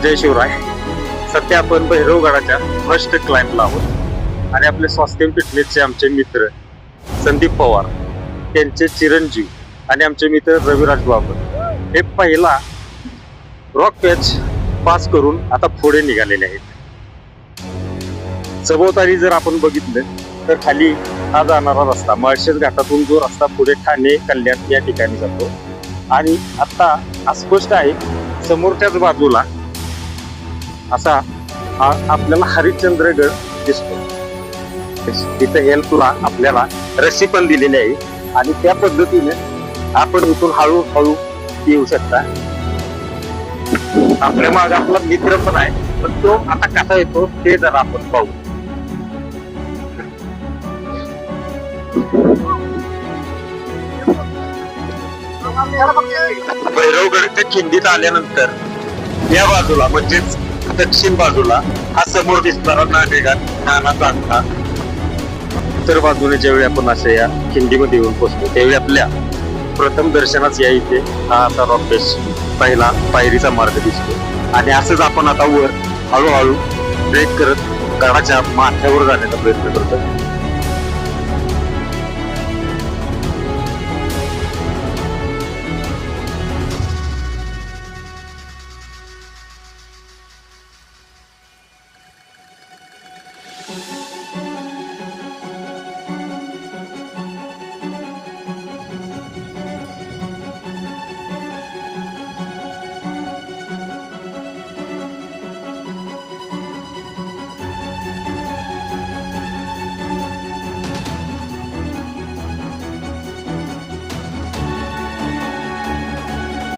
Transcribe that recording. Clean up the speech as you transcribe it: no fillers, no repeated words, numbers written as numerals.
जय शिवराय. सध्या आपण भैरवगडाच्या फर्स्ट क्लाइंबला आहोत आणि आपले स्वास्थ्य फिटनेसचे आमचे मित्र संदीप पवार, त्यांचे चिरंजीव आणि आमचे मित्र रविराज बाबर हे पहिला रॉक पॅच पास करून आता पुढे निघालेले आहेत. सभोवताली जर आपण बघितलं तर खाली हा जाणारा रस्ता माळशेज घाटातून जो रस्ता पुढे ठाणे कल्याण या ठिकाणी जातो आणि आता अस्पष्ट आहे समोरच्याच बाजूला असा आपल्याला हरिश्चंद्रगड दिसतो. तिथे हेल्पला आपल्याला रस्सी पण दिलेली आहे आणि त्या पद्धतीने आपण इथून हळूहळू येऊ शकता. आपल्या मागे आपला मित्र पण आहे, पण तो आता कसा येतो ते जरा आपण पाहू. भैरवगडच्या खिंडीत आल्यानंतर या बाजूला म्हणजेच दक्षिण बाजूला हा समोर दिसणारा नाना चांगला उत्तर बाजूने ज्यावेळी आपण अशा या खिंडीमध्ये येऊन पोहोचतो त्यावेळी आपल्या प्रथम दर्शनाच या इथे हा असा रॉकेश पहिला पायरीचा मार्ग दिसतो आणि असंच आपण आता वर हळूहळू ब्रेक करत गडाच्या माथ्यावर जाण्याचा प्रयत्न करतो.